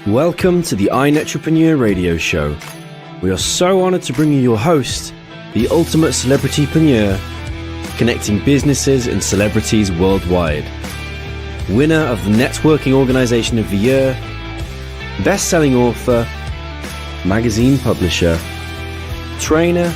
Welcome to the iNetrepreneur Radio Show. We are so honored to bring you your host, the ultimate celebritypreneur, connecting businesses and celebrities worldwide. Winner of the Networking Organization of the Year, best-selling author, magazine publisher, trainer,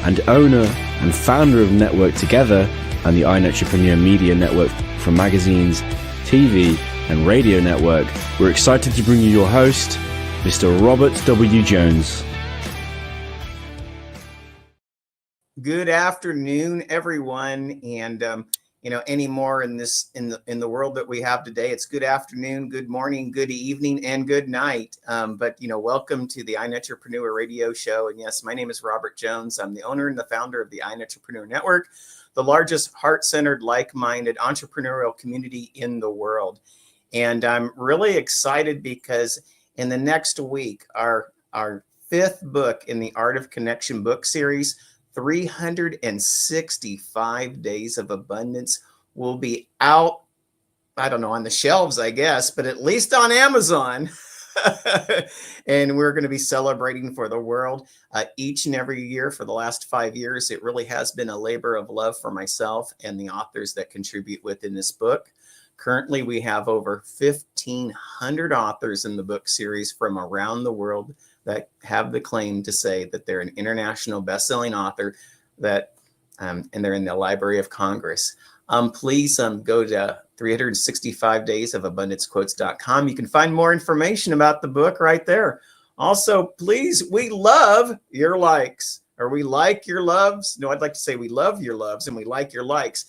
and owner and founder of Network Together and the iNetrepreneur Media Network from magazines, TV, and radio network. We're excited to bring you your host, Mr. Robert W. Jones. Good afternoon, everyone, and anymore in the world that we have today, it's good afternoon, good morning, good evening, and good night. But welcome to the iNetrepreneur Radio Show. And yes, my name is Robert Jones. I'm the owner and the founder of the iNetrepreneur Network, the largest heart-centered, like-minded entrepreneurial community in the world. And I'm really excited because in the next week, our fifth book in the Art of Connection book series, 365 Days of Abundance, will be out, I don't know, on the shelves, I guess, but at least on Amazon. And we're going to be celebrating for the world each and every year for the last 5 years. It really has been a labor of love for myself and the authors that contribute within this book. Currently, we have over 1,500 authors in the book series from around the world that have the claim to say that they're an international best-selling author that, and they're in the Library of Congress. Please go to 365daysofabundancequotes.com. You can find more information about the book right there. Also, please, we love your likes. Or we like your loves. No, I'd like to say we love your loves and we like your likes.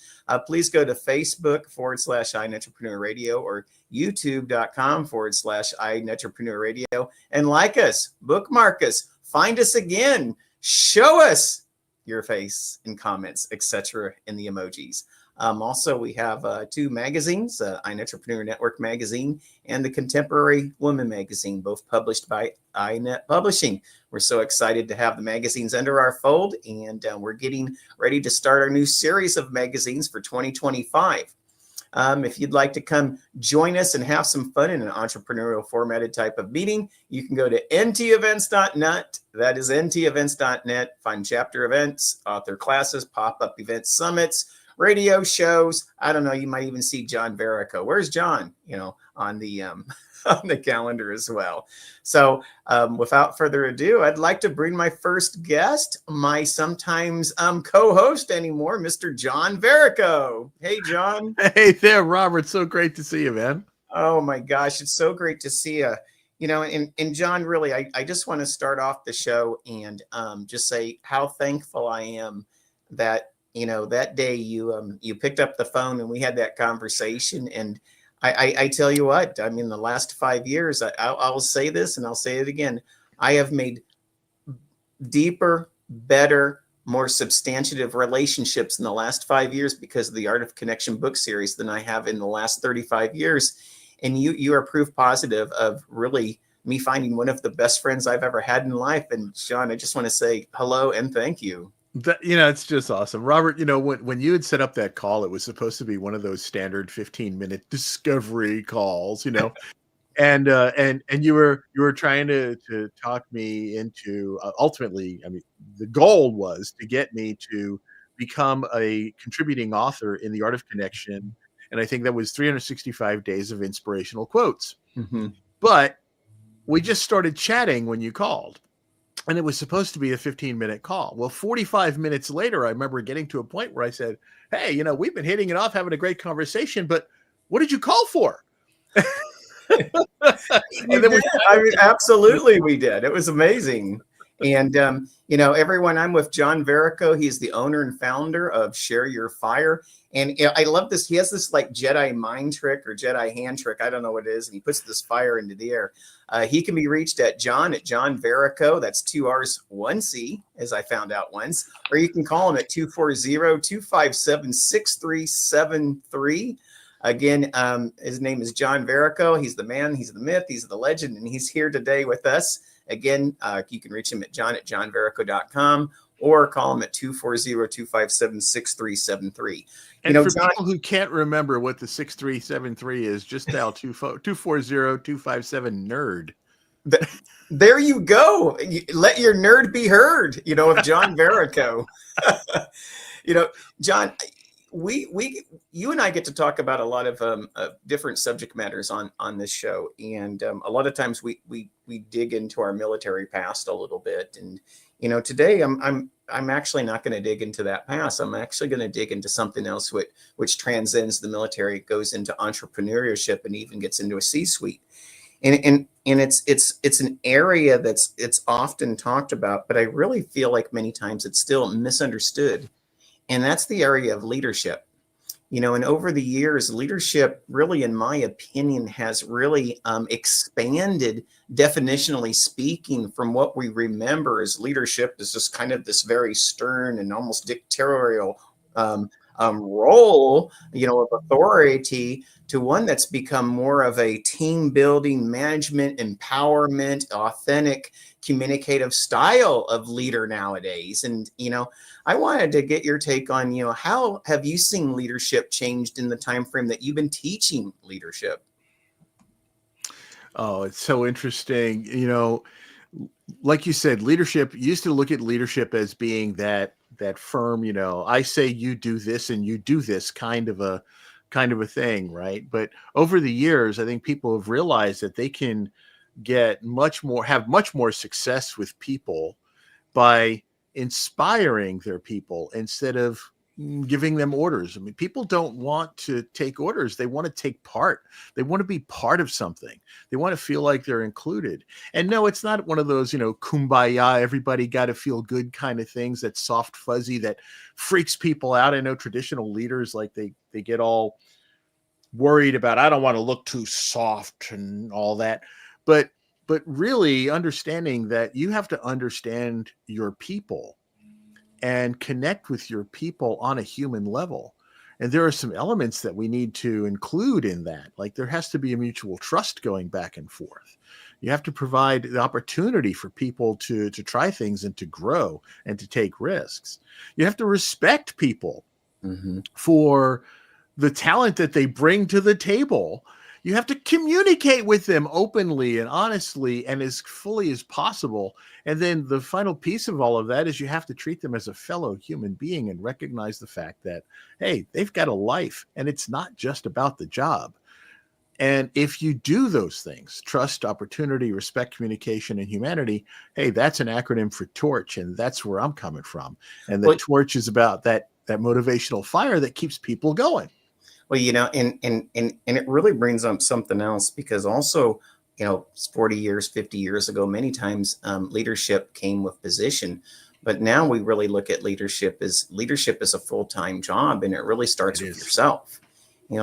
Please go to Facebook.com/iNetrepreneur Radio or YouTube.com/iNetrepreneur Radio and like us, bookmark us, find us again, show us your face and comments, etc. in the emojis. Also, we have two magazines, iNetrepreneur Network Magazine and the Contemporary Woman Magazine, both published by iNet Publishing. We're so excited to have the magazines under our fold, and we're getting ready to start our new series of magazines for 2025. If you'd like to come join us and have some fun in an entrepreneurial formatted type of meeting, you can go to ntevents.net. That is ntevents.net. Find chapter events, author classes, pop-up events, summits, radio shows. I don't know. You might even see John Verrico. Where's John? On the on the calendar as well. So without further ado, I'd like to bring my first guest, my sometimes co-host anymore, Mr. John Verrico. Hey, John. Hey there, Robert. So great to see you, man. Oh my gosh, it's so great to see you. And John, really, I just want to start off the show and just say how thankful I am that that day you picked up the phone and we had that conversation. And I tell you what, I mean, the last 5 years, I'll say this and I'll say it again. I have made deeper, better, more substantive relationships in the last 5 years because of the Art of Connection book series than I have in the last 35 years. And you are proof positive of really me finding one of the best friends I've ever had in life. And Sean, I just want to say hello and thank you. It's just awesome, Robert. When you had set up that call, it was supposed to be one of those standard 15-minute discovery calls, and you were trying to talk me into ultimately. I mean, the goal was to get me to become a contributing author in the Art of Connection, and I think that was 365 days of inspirational quotes. Mm-hmm. But we just started chatting when you called. And it was supposed to be a 15-minute call. Well, 45 minutes later, I remember getting to a point where I said, hey, we've been hitting it off, having a great conversation, but what did you call for? Absolutely we did. It was amazing. And, everyone, I'm with John Verrico. He's the owner and founder of Share Your Fire. And I love this. He has this like Jedi mind trick or Jedi hand trick. I don't know what it is. And he puts this fire into the air. He can be reached at John Verrico. That's 2 R's, 1 C, as I found out once. Or you can call him at 240-257-6373. Again, his name is John Verrico. He's the man, he's the myth, he's the legend, and he's here today with us. Again, you can reach him at johnverrico.com or call them at 240-257-6373. And for John, people who can't remember what the 6373 is, just dial 240-257-NERD. There you go. Let your nerd be heard, of John Verrico. John, you and I get to talk about a lot of different subject matters on this show, and a lot of times we dig into our military past a little bit. And today I'm actually not going to dig into that past. I'm actually going to dig into something else which transcends the military, goes into entrepreneurship, and even gets into a C-suite. And it's an area it's often talked about, but I really feel like many times it's still misunderstood. And that's the area of leadership. And over the years, leadership really, in my opinion, has really expanded, definitionally speaking, from what we remember as leadership is just kind of this very stern and almost dictatorial role, of authority, to one that's become more of a team building, management, empowerment, authentic, communicative style of leader nowadays. And, I wanted to get your take on, how have you seen leadership changed in the time frame that you've been teaching leadership? Oh, it's so interesting. Like you said, leadership, you used to look at leadership as being that firm, I say you do this and you do this kind of a thing, right? But over the years, I think people have realized that they can have much more success with people by inspiring their people instead of giving them orders. I mean, people don't want to take orders. They want to take part. They want to be part of something. They want to feel like they're included. And no, it's not one of those, kumbaya, everybody got to feel good kind of things, that soft fuzzy that freaks people out. I know traditional leaders, like they get all worried about, I don't want to look too soft and all that. But really understanding that you have to understand your people and connect with your people on a human level. And there are some elements that we need to include in that. Like there has to be a mutual trust going back and forth. You have to provide the opportunity for people to try things and to grow and to take risks. You have to respect people for the talent that they bring to the table. You have to communicate with them openly and honestly and as fully as possible. And then the final piece of all of that is you have to treat them as a fellow human being and recognize the fact that, hey, they've got a life and it's not just about the job. And if you do those things, trust, opportunity, respect, communication, and humanity, hey, that's an acronym for TORCH. And that's where I'm coming from. And the TORCH is about that motivational fire that keeps people going. Well, and it really brings up something else, because also, 40 years, 50 years ago, many times leadership came with position. But now we really look at leadership as a full-time job, and it really starts with yourself.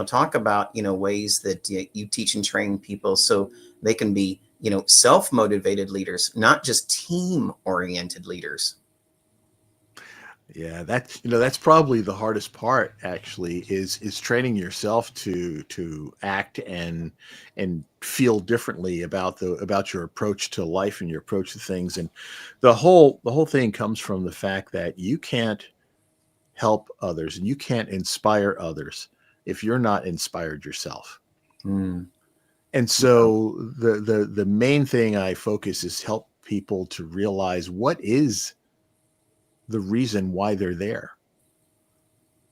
Talk about, ways that you teach and train people so they can be, self-motivated leaders, not just team-oriented leaders. Yeah, that's probably the hardest part, actually, is training yourself to act and feel differently about your approach to life and your approach to things. And the whole thing comes from the fact that you can't help others and you can't inspire others if you're not inspired yourself. And so the main thing I focus is help people to realize what is the reason why they're there.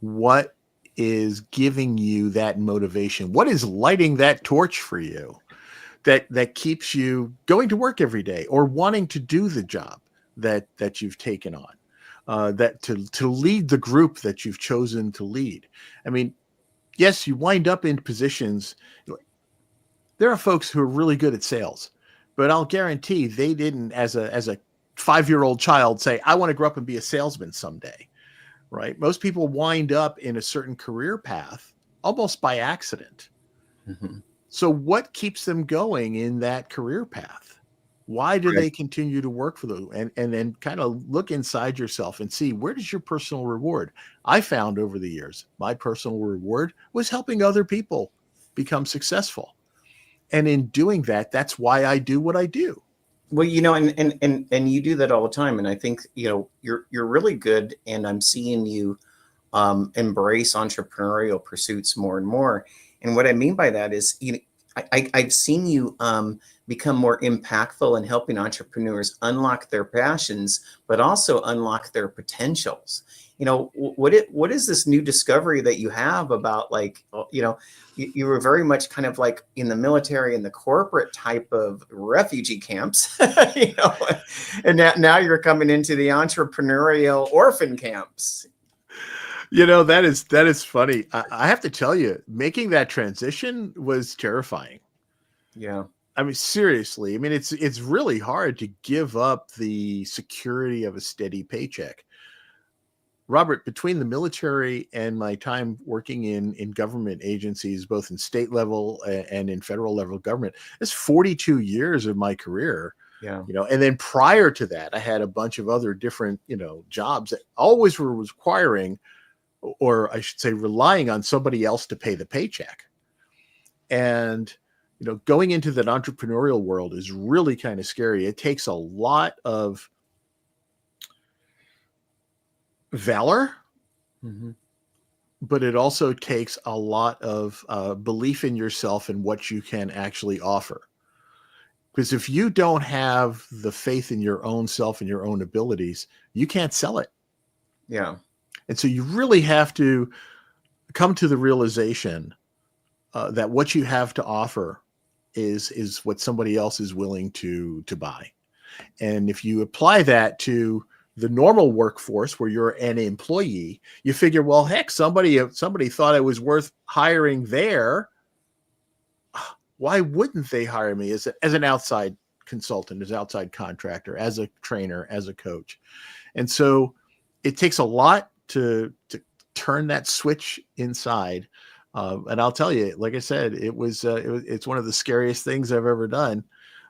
What is giving you that motivation? What is lighting that torch for you that keeps you going to work every day or wanting to do the job that you've taken on, that to lead the group that you've chosen to lead? I mean, yes, you wind up in positions. There are folks who are really good at sales, but I'll guarantee they didn't, as a 5-year-old child, say, I want to grow up and be a salesman someday, right? Most people wind up in a certain career path almost by accident. So what keeps them going in that career path? Why do they continue to work for them? And then kind of look inside yourself and see, where does your personal reward? I found over the years, my personal reward was helping other people become successful. And in doing that, that's why I do what I do. Well, you know, and you do that all the time, and I think, you know, you're really good, and I'm seeing you embrace entrepreneurial pursuits more and more. And what I mean by that is, you know, I've seen you become more impactful in helping entrepreneurs unlock their passions, but also unlock their potentials. You know, what is this new discovery that you have about, like, you know, you were very much kind of like in the military and the corporate type of refugee camps, you know, and now you're coming into the entrepreneurial orphan camps. You know, that is funny. I have to tell you, making that transition was terrifying. Yeah. I mean, seriously. I mean, it's really hard to give up the security of a steady paycheck. Robert, between the military and my time working in government agencies, both in state level and in federal level government, it's 42 years of my career. Yeah. You know, and then prior to that, I had a bunch of other different, you know, jobs that always were requiring, or I should say, relying on somebody else to pay the paycheck. And, you know, going into that entrepreneurial world is really kind of scary. It takes a lot of valor, Mm-hmm. but it also takes a lot of belief in yourself and what you can actually offer. Because if you don't have the faith in your own self and your own abilities, you can't sell it. Yeah. And so you really have to come to the realization that what you have to offer is what somebody else is willing to buy. And if you apply that to the normal workforce where you're an employee, you figure, well, heck, somebody thought it was worth hiring there. Why wouldn't they hire me as an outside consultant, as an outside contractor, as a trainer, as a coach? And so it takes a lot to turn that switch inside. And I'll tell you, like I said, it's one of the scariest things I've ever done,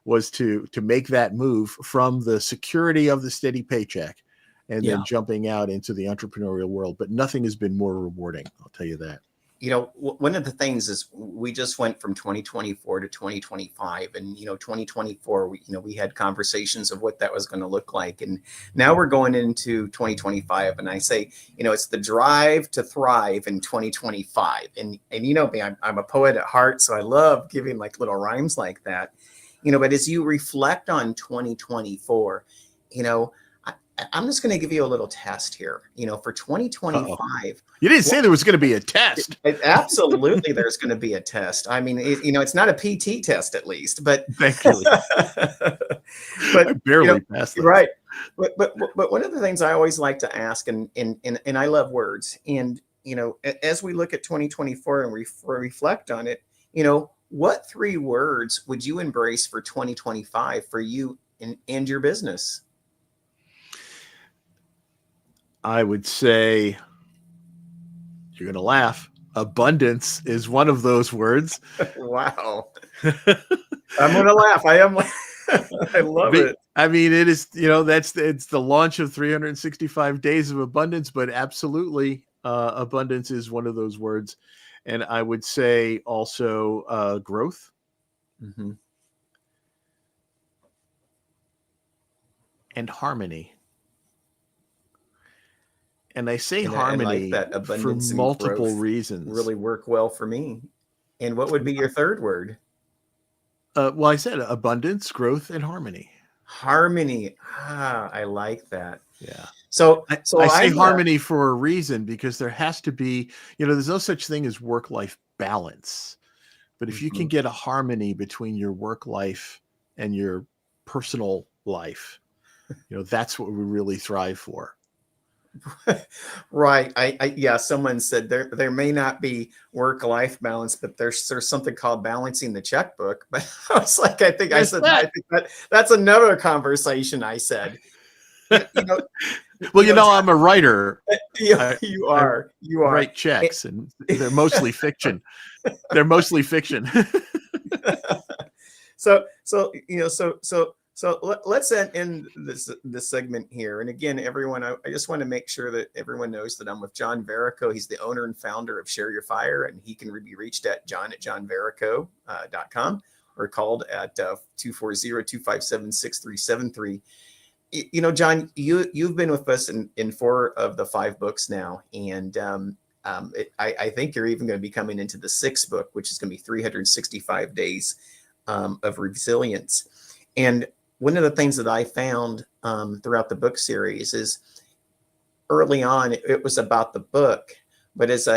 was to make that move from the security of the steady paycheck and Yeah. then jumping out into the entrepreneurial world. But nothing has been more rewarding, I'll tell you that. You know, one of the things is we just went from 2024 to 2025, and, you know, 2024, we had conversations of what that was going to look like. And now we're going into 2025, and I say, you know, it's the drive to thrive in 2025. And you know me, I'm a poet at heart, so I love giving like little rhymes like that, you know, but as you reflect on 2024, you know, I'm just going to give you a little test here. You know, for 2025, Uh-oh. You didn't say there was going to be a test. Absolutely, there's going to be a test. I mean, you know, it's not a PT test, at least, but thank you. But I barely, you know, passed that. Right. But one of the things I always like to ask, and I love words, and, you know, as we look at 2024 and reflect on it, you know, what 3 words would you embrace for 2025 for you and your business? I would say, you're going to laugh, abundance is one of those words. Wow. I'm going to laugh. I am. I love it. I mean, it is, you know, it's the launch of 365 days of abundance, but absolutely, abundance is one of those words. And I would say also growth. Mm-hmm. And harmony. And I say and harmony I like that, for multiple reasons. Really work well for me. And what would be your 3rd word? Well, I said abundance, growth, and harmony. Harmony. I like that. Yeah. So I say harmony for a reason, because there has to be, you know, there's no such thing as work-life balance. But if you can get a harmony between your work life and your personal life, you know, that's what we really thrive for. Right. Yeah, someone said there may not be work-life balance, but there's something called balancing the checkbook. But I was like, I think that's another conversation, I said. You know, well, you know, I'm a writer. You are. I write checks, and they're mostly fiction. They're mostly fiction. So you know, so let's end this segment here. And again, everyone, I just want to make sure that everyone knows that I'm with John Verrico. He's the owner and founder of Share Your Fire, and he can be reached at john@johnverrico.com. or called at 240-257-6373. You know, John, you've been with us in 4 of the 5 books now, and I think you're even going to be coming into the 6th book, which is going to be 365 Days of Resilience. And one of the things that I found throughout the book series is early on, it was about the book. But as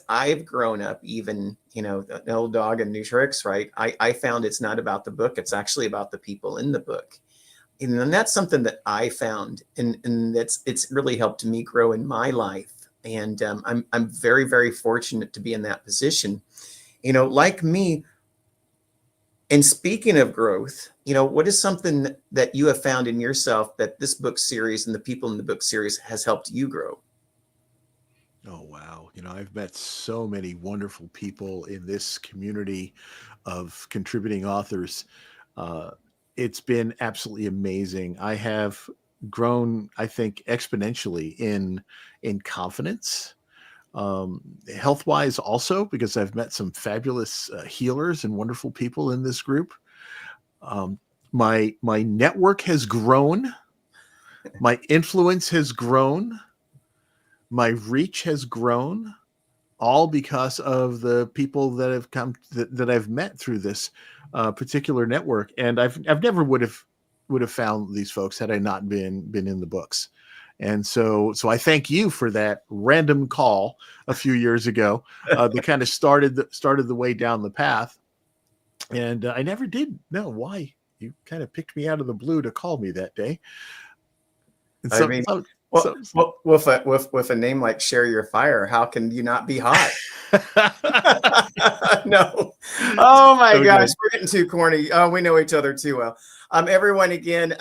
I've grown up, even, you know, the old dog and new tricks, right? I found it's not about the book. It's actually about the people in the book. And that's something that I found, and it's really helped me grow in my life. And I'm very, very fortunate to be in that position. You know, like me. And speaking of growth, you know, what is something that you have found in yourself that this book series and the people in the book series has helped you grow? Oh, wow. You know, I've met so many wonderful people in this community of contributing authors. Uh, it's been absolutely amazing. I have grown, I think, exponentially in confidence, health wise, also because I've met some fabulous healers and wonderful people in this group. My network has grown, my influence has grown, my reach has grown, all because of the people that have come that I've met through this particular network. And I've never would have found these folks had I not been in the books. And so I thank you for that random call a few years ago that kind of started the way down the path. And I never did know why you kind of picked me out of the blue to call me that day. And I mean, well, with a name like Share Your Fire, how can you not be hot? No. Oh my gosh, we're getting too corny. Oh, we know each other too well. Everyone, again,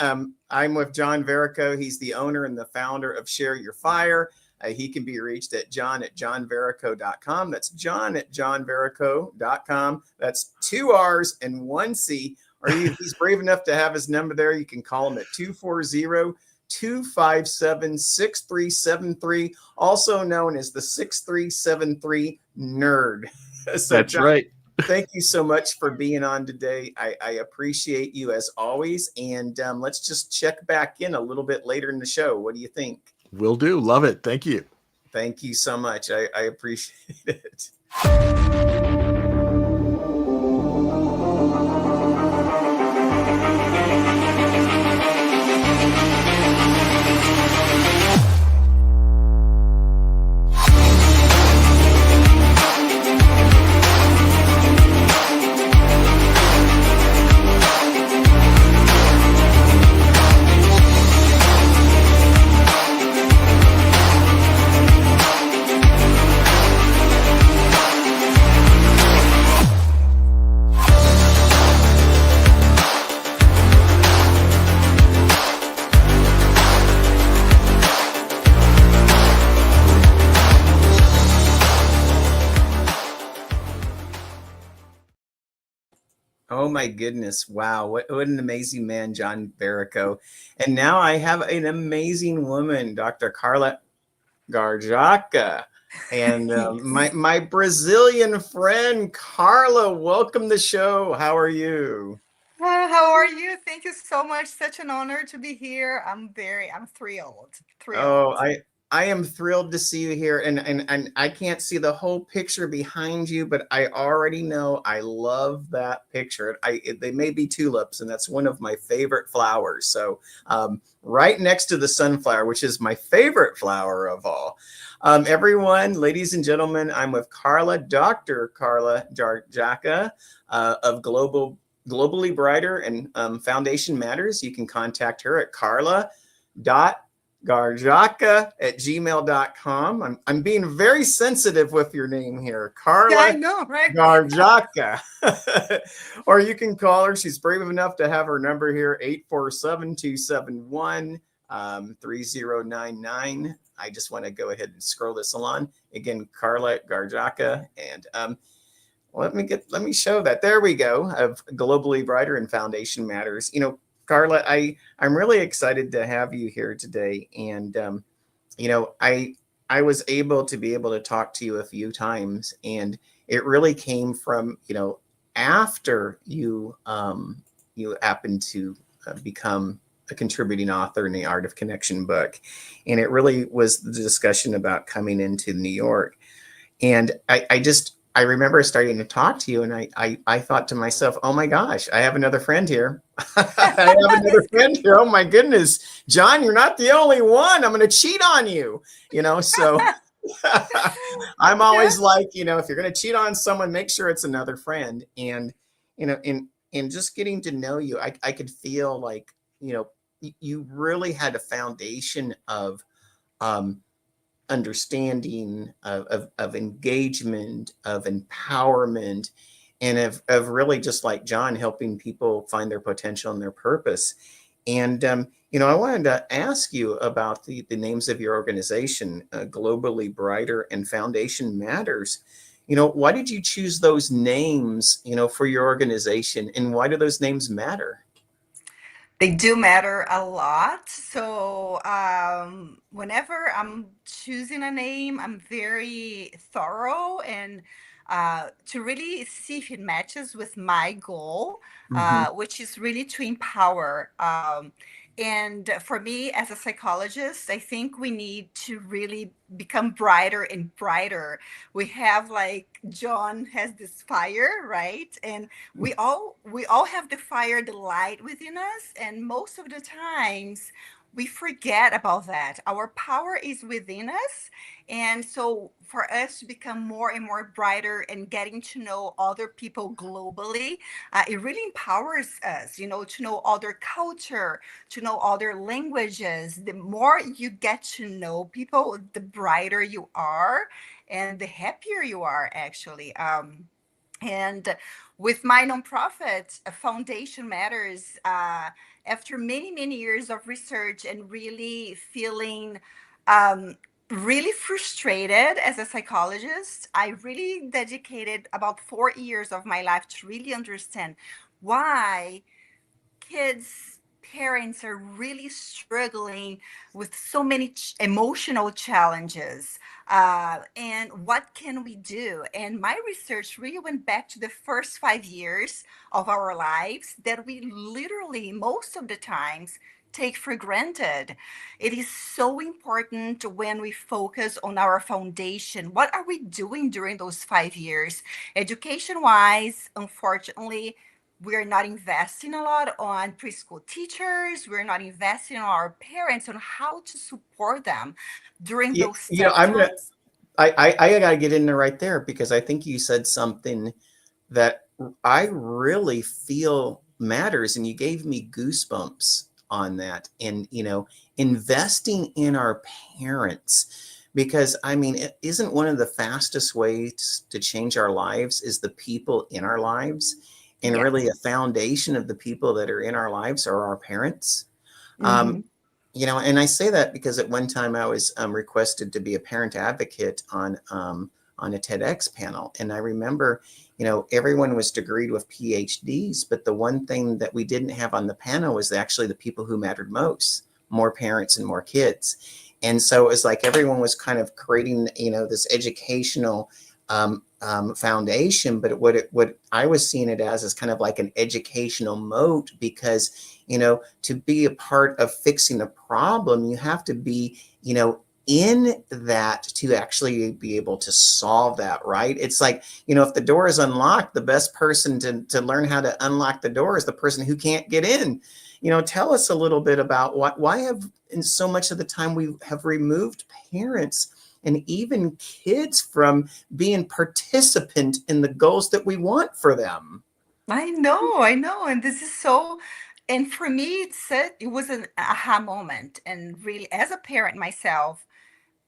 I'm with John Verrico. He's the owner and the founder of Share Your Fire. He can be reached at john@johnverrico.com. That's john@johnverrico.com. That's 2 R's and 1 C. Or he's brave enough to have his number there. You can call him at 240-257-6373, also known as the 6373 Nerd. So that's John, right. Thank you so much for being on today. I appreciate you as always. And let's just check back in a little bit later in the show. What do you think? Will do. Love it. Thank you. Thank you so much. I appreciate it. Oh my goodness. Wow. What an amazing man, John Verrico. And now I have an amazing woman, Dr. Karla Garjaka. And my Brazilian friend, Karla, welcome to the show. How are you? How are you? Thank you so much. Such an honor to be here. I'm thrilled. Oh, I am thrilled to see you here. And I can't see the whole picture behind you, but I already know I love that picture. They may be tulips, and that's one of my favorite flowers. So right next to the sunflower, which is my favorite flower of all. Everyone, ladies and gentlemen, I'm with Dr. Karla Garjaka of Globally Brighter and Foundation Matters. You can contact her at karla.garjaka@gmail.com. I'm being very sensitive with your name here, Karla. Yeah, I know, right? Garjaka. Or you can call her. She's brave enough to have her number here, 847-271-3099. I just want to go ahead and scroll this along. Again, Karla Garjaka. And let me show that. There we go, of Globally Brighter and Foundation Matters. You know, Karla, I'm really excited to have you here today. And, you know, I was able to talk to you a few times, and it really came from, you know, after you happened to become a contributing author in the Art of Connection book. And it really was the discussion about coming into New York. And I remember starting to talk to you, and I thought to myself, oh my gosh, I have another friend here. I have another friend here. Oh my goodness, John, you're not the only one. I'm going to cheat on you, so I'm always like, if you're going to cheat on someone, make sure it's another friend. And, in just getting to know you, I could feel like, you really had a foundation of understanding, of engagement, of empowerment, and of really, just like John, helping people find their potential and their purpose. And, I wanted to ask you about the names of your organization, Globally Brighter and Foundation Matters. Why did you choose those names, for your organization, and why do those names matter? They do matter a lot. So whenever I'm choosing a name, I'm very thorough and to really see if it matches with my goal, Mhm. which is really to empower. And for me, as a psychologist, I think we need to really become brighter and brighter. We have, like, John has this fire, right? And we all have the fire, the light within us, and most of the times we forget about that. Our power is within us. And so for us to become more and more brighter and getting to know other people globally, it really empowers us, to know other culture, to know other languages. The more you get to know people, the brighter you are and the happier you are, actually. And with my nonprofit, Foundation Matters, after many, many years of research and really feeling um, really frustrated as a psychologist, I really dedicated about 4 years of my life to really understand why kids parents are really struggling with so many emotional challenges, and what can we do. And my research really went back to the first 5 years of our lives that we literally most of the times take for granted. It is so important when we focus on our foundation. What are we doing during those 5 years? Education wise, unfortunately, we're not investing a lot on preschool teachers. We're not investing on our parents on how to support them during Yeah, those tough I'm gonna times. I gotta get in there right there, because I think you said something that I really feel matters, and you gave me goosebumps on that. And investing in our parents, because I mean, it isn't one of the fastest ways to change our lives is the people in our lives, and Yes. really a foundation of the people that are in our lives are our parents. Hmm. Um, and I say that because at one time I was requested to be a parent advocate on a TEDx panel. And I remember, everyone was degreed with PhDs, but the one thing that we didn't have on the panel was actually the people who mattered most, more parents and more kids. And so it was like everyone was kind of creating, this educational foundation, but what I was seeing it as is kind of like an educational moat, because, to be a part of fixing a problem, you have to be, in that to actually be able to solve that, right? It's like, if the door is unlocked, the best person to learn how to unlock the door is the person who can't get in. Tell us a little bit about why have, in so much of the time, we have removed parents and even kids from being participant in the goals that we want for them. I know. And this is so, and for me, it was an aha moment. And really, as a parent myself,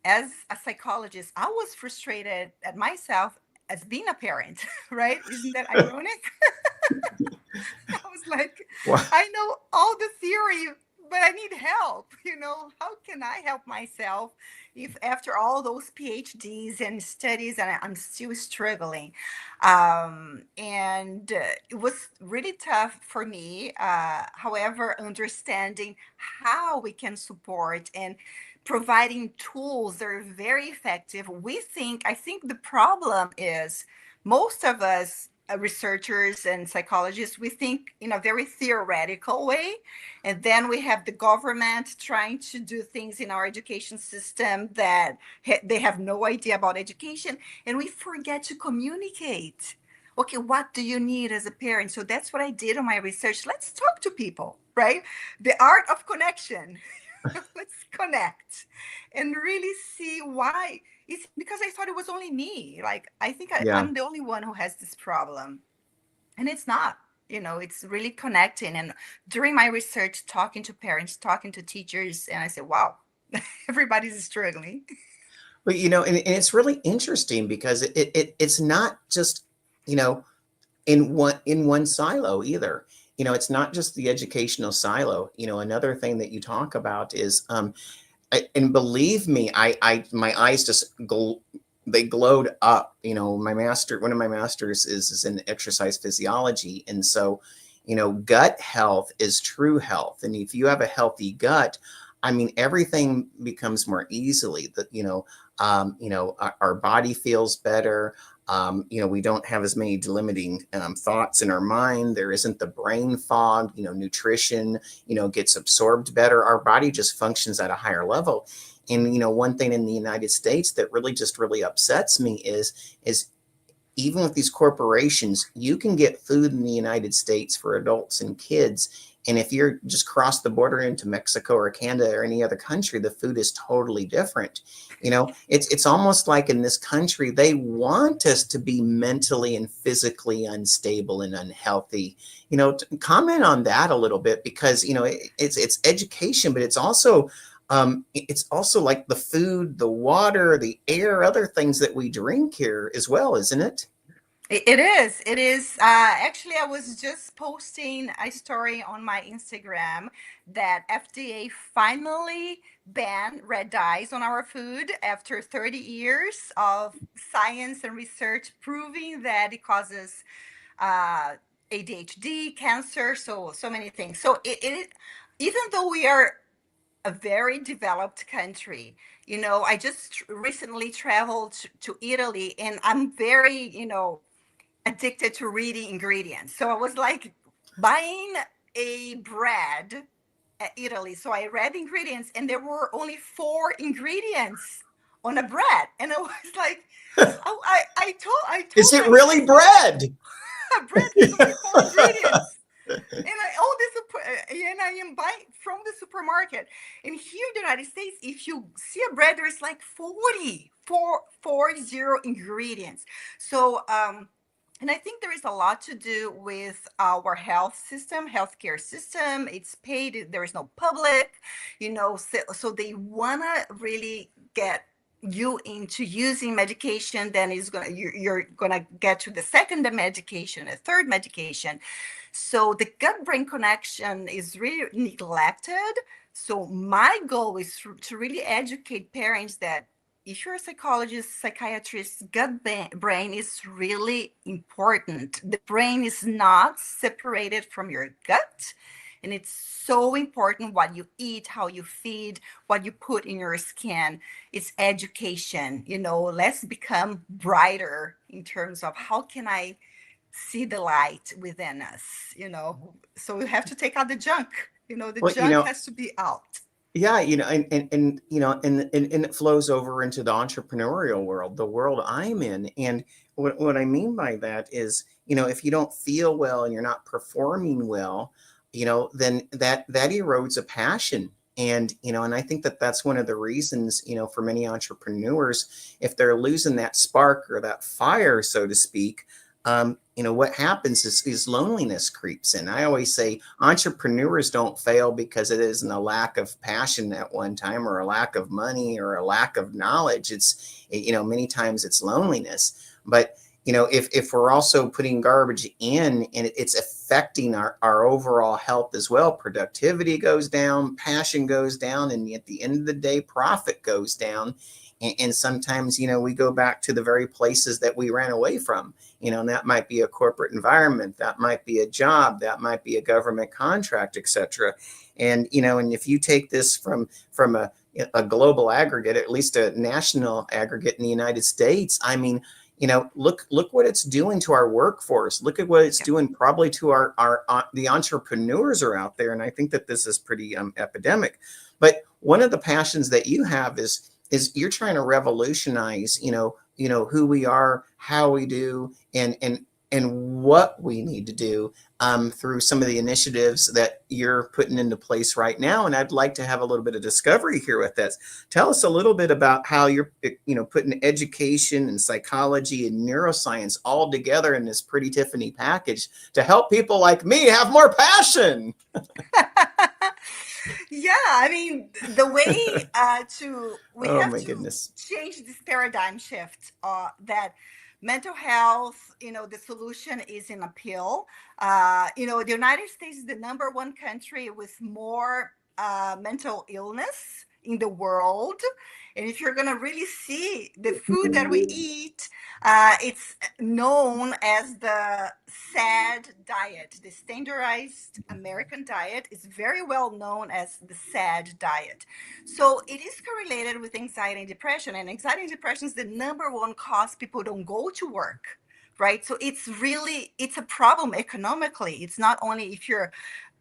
as a psychologist, I was frustrated at myself as being a parent, right? Isn't that ironic? I was like, Wow. I know all the theory, but I need help. How can I help myself if after all those PhDs and studies and I'm still struggling? And it was really tough for me. However, understanding how we can support and providing tools that are very effective. I think the problem is most of us researchers and psychologists, we think in a very theoretical way. And then we have the government trying to do things in our education system that they have no idea about education. And we forget to communicate. Okay, what do you need as a parent? So that's what I did on my research. Let's talk to people, right? The art of connection. Let's connect and really see why. It's because I thought it was only me. Like, I think Yeah. I'm the only one who has this problem. And it's not, it's really connecting. And during my research, talking to parents, talking to teachers, and I said, wow, everybody's struggling. But and it's really interesting because it's not just in one silo either. It's not just the educational silo. Another thing that you talk about is and believe me, I my eyes just they glowed up. One of my masters is in exercise physiology, and so gut health is true health. And if you have a healthy gut, I mean, everything becomes more easily that our body feels better. We don't have as many limiting thoughts in our mind. There isn't the brain fog. Nutrition gets absorbed better. Our body just functions at a higher level. And one thing in the United States that really upsets me is even with these corporations, you can get food in the United States for adults and kids. And if you're just cross the border into Mexico or Canada or any other country, the food is totally different. It's almost like in this country, they want us to be mentally and physically unstable and unhealthy. Comment on that a little bit, because, it's education, but it's also like the food, the water, the air, other things that we drink here as well, isn't it? It is. It is. Actually, I was just posting a story on my Instagram that FDA finally banned red dyes on our food after 30 years of science and research proving that it causes ADHD, cancer, so many things. So even though we are a very developed country, I just recently traveled to Italy, and I'm very, addicted to reading ingredients. So I was like buying a bread at Italy. So I read the ingredients, and there were only 4 ingredients on a bread. And I was like, I told Is it my really bread? bread with only 4 ingredients. And I am buying from the supermarket. And here in the United States, if you see a bread, there's like 40 ingredients. So and I think there is a lot to do with our healthcare system. It's paid, there is no public, so they want to really get you into using medication. Then you're going to get to the second medication, a third medication. So the gut brain connection is really neglected. So my goal is to really educate parents that if you're a psychologist, psychiatrist, gut brain is really important. The brain is not separated from your gut. And it's so important what you eat, how you feed, what you put in your skin. It's education. Let's become brighter in terms of how can I see the light within us, So we have to take out the junk. Junk has to be out. Yeah, and it flows over into the entrepreneurial world, the world I'm in. And what I mean by that is, if you don't feel well and you're not performing well, then that erodes a passion. And I think that's one of the reasons, for many entrepreneurs, if they're losing that spark or that fire, so to speak, what happens is loneliness creeps in. I always say entrepreneurs don't fail because it isn't a lack of passion at one time, or a lack of money, or a lack of knowledge. It's, many times it's loneliness. But, if we're also putting garbage in, and it's affecting our overall health as well, productivity goes down, passion goes down, and at the end of the day, profit goes down. And sometimes, we go back to the very places that we ran away from, and that might be a corporate environment, that might be a job, that might be a government contract, etc. And, and if you take this from a global aggregate, at least a national aggregate in the United States, I mean, look what it's doing to our workforce. Look at what it's doing probably to our the entrepreneurs are out there. And I think that this is pretty epidemic. But one of the passions that you have is you're trying to revolutionize, who we are, how we do, and what we need to do through some of the initiatives that you're putting into place right now. And I'd like to have a little bit of discovery here with this. Tell us a little bit about how you're, putting education and psychology and neuroscience all together in this Pretty Tiffany package to help people like me have more passion. Yeah, I mean, the way we have to goodness. change this paradigm shift that mental health, the solution is in a pill. The United States is the number one country with more mental illness in the world. And if you're going to really see the food that we eat, it's known as the SAD diet. The standardized American diet is very well known as the SAD diet. So it is correlated with anxiety and depression. And anxiety and depression is the number one cause people don't go to work, right? So it's a problem economically. It's not only if you're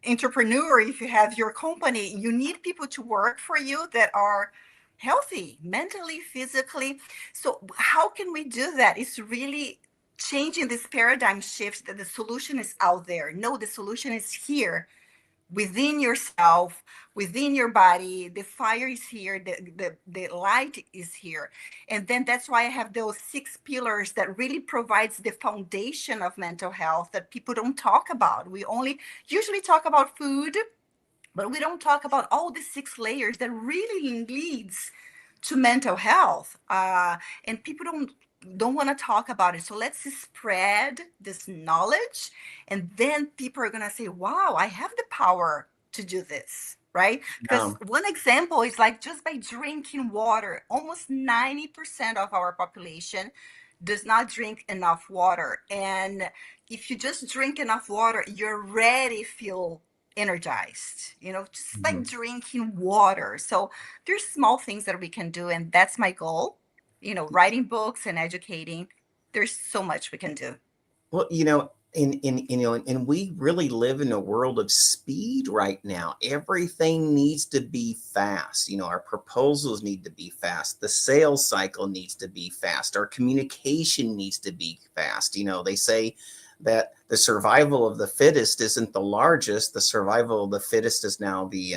entrepreneur, if you have your company, you need people to work for you that are healthy mentally, physically. So how can we do that? It's really changing this paradigm shift that the solution is out there. No, the solution is here within yourself, within your body. The fire is here, the light is here. And then that's why I have those 6 pillars that really provides the foundation of mental health that people don't talk about. We only usually talk about food, but we don't talk about all the 6 layers that really leads to mental health. And people don't want to talk about it. So let's spread this knowledge. And then people are going to say, wow, I have the power to do this, right? Because one example is like just by drinking water, almost 90% of our population does not drink enough water. And if you just drink enough water, you already feel energized, just like drinking water. So there's small things that we can do, and that's my goal. Writing books and educating. There's so much we can do. Well, and we really live in a world of speed right now. Everything needs to be fast. Our proposals need to be fast. The sales cycle needs to be fast. Our communication needs to be fast. They say that the survival of the fittest isn't the largest. The survival of the fittest is now the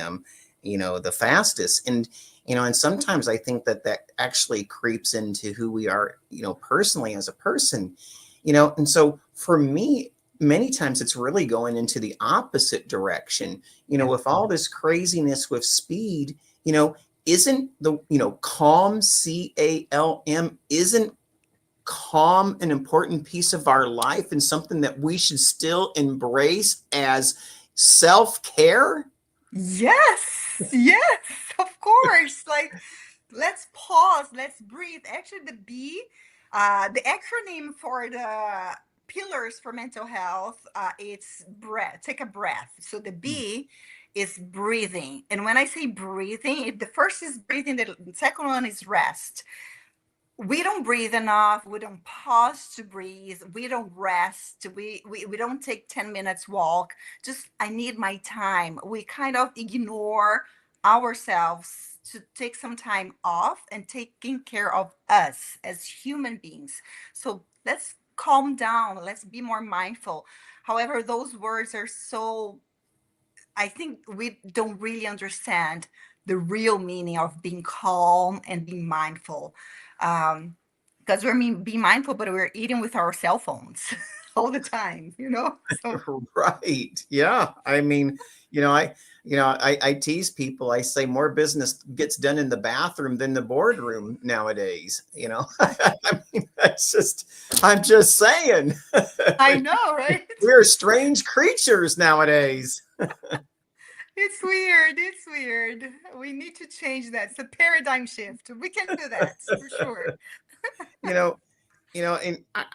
fastest. And sometimes I think that actually creeps into who we are, personally as a person, and so for me, many times it's really going into the opposite direction, with all this craziness with speed, isn't the, calm, CALM, isn't calm an important piece of our life and something that we should still embrace as self-care? Yes, of course. Like, let's pause, let's breathe. Actually, the acronym for the pillars for mental health, it's breath. Take a breath. So the B is breathing. And when I say breathing, the first is breathing, the second one is rest. We don't breathe enough. We don't pause to breathe. We don't rest. We don't take 10 minutes walk. Just, I need my time. We kind of ignore ourselves to take some time off and taking care of us as human beings. So let's calm down. Let's be more mindful. However, those words are so, I think we don't really understand the real meaning of being calm and being mindful. Because we're being mindful, but we're eating with our cell phones all the time, So. Right. Yeah. I mean, I tease people. I say more business gets done in the bathroom than the boardroom nowadays. I mean, I'm just saying. I know, right? We're strange creatures nowadays. It's weird. We need to change that. It's a paradigm shift. We can do that for sure. And